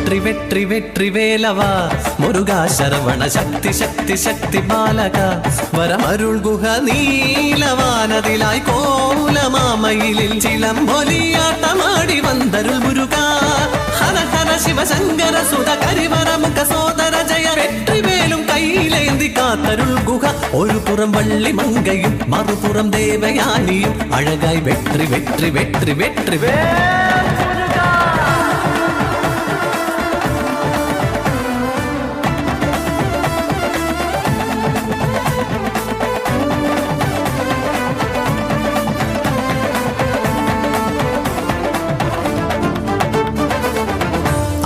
வெற்றி வெற்றி வெற்றி வேலவா முருகா சரவண சக்தி சக்தி சக்தி பாலகா வரமருள் குஹ நீலவானதிலாய் கோலமாமயிலில் சிலம்பொலியாட்டமாடி வந்தருள் முருகா ஹர ஹர சிவசங்கர சுத கரிவர முக சோதர ஜெய வெற்றி வேலும் கையிலேந்தி காத்தருள் குஹ ஒரு புறம் வள்ளி மங்கையும் மறுபுறம் தேவயானியும் அழகாய் வெற்றி வெற்றி வெற்றி வெற்றி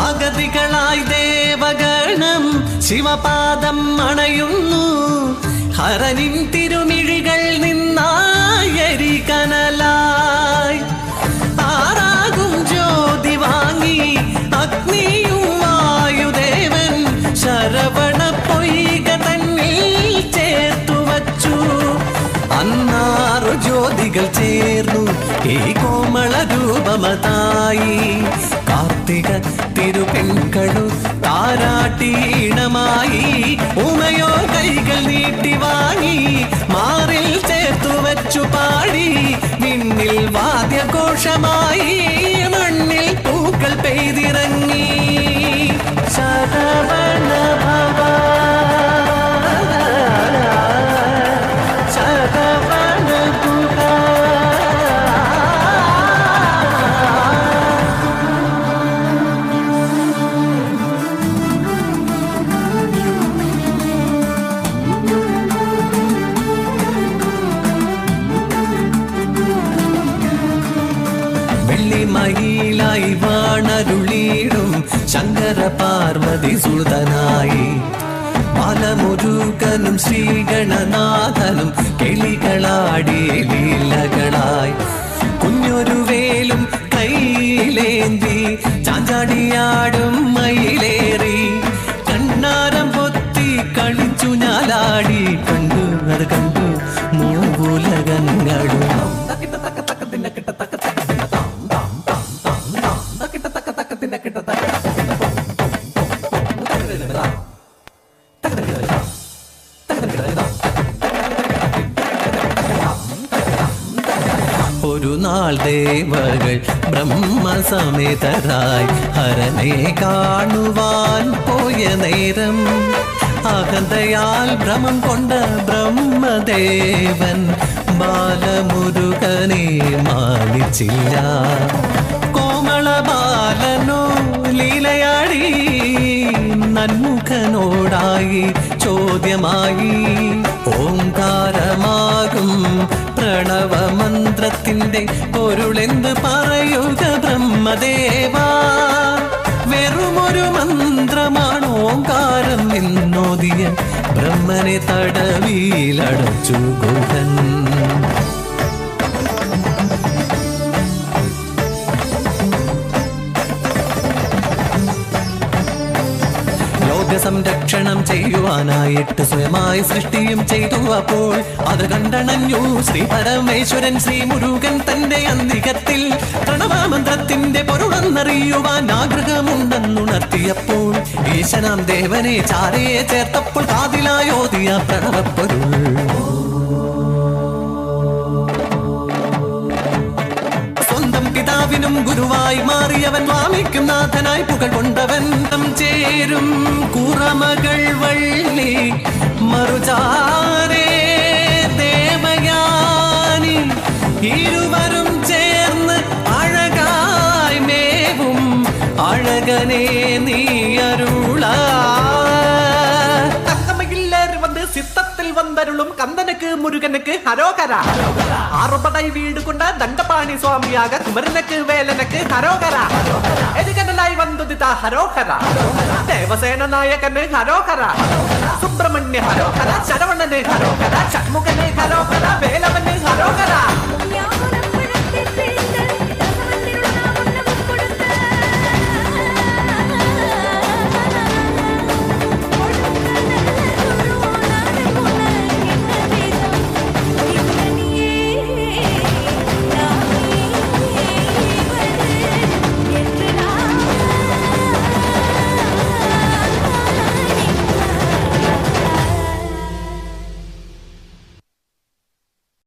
അഗതികളായി ദേവഗണം ശിവപാദം അണയുന്നു ഹരനിൻ തിരുമിഴികൾ നിന്നായരി കനലായി ആറാകും ജ്യോതി വാങ്ങി അഗ്നിയും വായുദേവൻ ശരവണ പൊയ്ക തന്നിൽ ചേർത്തു വച്ചു അന്നാറു ജ്യോതികൾ ചേർന്നു ഈ കോമള രൂപമതായി കാർത്തിക തിരുപെൺകളു താരാട്ടീണമായി ഉമയോ കൈകൾ നീട്ടി വാങ്ങി മാറിൽ ചേർത്തു വച്ചു പാടി വിണ്ണിൽ വാദ്യഘോഷമായി മണ്ണിൽ പൂക്കൾ പെയ്തിറങ്ങി ശരവണ ഭവ മയിലായി വാണരുളീടും ശങ്കര പാർവതി സുതനായി ബാലമുരുകനും ശ്രീഗണനാഥനും കിളികളാടി ലീലകളായി കുഞ്ഞൊരു വേലും കൈയിലേന്തി ചാഞ്ചാടിയാടും മയിലേറി കണ്ണാരം പൊത്തി കളിച്ചു ഞാലാടി കണ്ടു അത് കണ്ടു മൂവുലകങ്ങളും ഒരു നാൾ ദേവകൾ ബ്രഹ്മസമേതരായി ഹരനെ കാണുവാൻ പോയ നേരം അഹന്തയാൽ ഭ്രമം കൊണ്ട ബ്രഹ്മദേവൻ ബാലമുരുകനെ മാനിച്ചില്ല കോമള ബാലനോ ലീലയാടി നന്മുഖനോടായി ചോദ്യമായി ഓംകാരമാകും പ്രണവമന്ത്രത്തിന്റെ പൊരുളെന്ത് പറയുക ബ്രഹ്മദേവാ വെറുമൊരു മന്ത്രമാണ് ഓംകാരം എന്നോദിയ ബ്രഹ്മനെ തടവിലടച്ചു ഗുഹൻ സംരക്ഷണം ചെയ്യുവാനായിട്ട് സ്വയമായി സൃഷ്ടിയും ചെയ്തു അപ്പോൾ അത് കണ്ടണഞ്ഞു ശ്രീ പരമേശ്വരൻ ശ്രീ മുരുകൻ തന്റെ അന്തികത്തിൽ പ്രണവമന്ത്രത്തിന്റെ പൊരുളെന്നറിയുവാൻ ആഗ്രഹമുണ്ടെന്നുണർത്തിയപ്പോൾ ഈശനാം ദേവനെ ചാരയെ ചേർത്തപ്പോൾ കാതിലായോദിയ പ്രണവപ്പൊരുൾ പിതാവിനും ഗുരുവായി മാറിയവൻ വാമിക്കും നാഥനായി പുകൾ കൊണ്ടവൻ ചേരും കുറമകൾ വള്ളി മറുചാരേ ദേവയാനി ഇരുവരും ചേർന്ന് അഴകായി മേവും അഴകനെ നീ അരുളാ சித்தத்தில் வந்தருளும் கந்தனுக்கு முருகனுக்கு ஹரோகரா ஆறுபடை வீடு கொண்ட தண்டபாணி சுவாமியாக குமரனுக்கு வேலனுக்கு ஹரோகரா எதுகனலாய் வந்துதிதா ஹரோகரா தேவசேன நாயகனு ஹரோகரா சுப்பிரமணிய ஹரோகரா சரவணனு ஹரோகரா சண்முகனு ஹரோகரா வேலவனு ஹரோகரா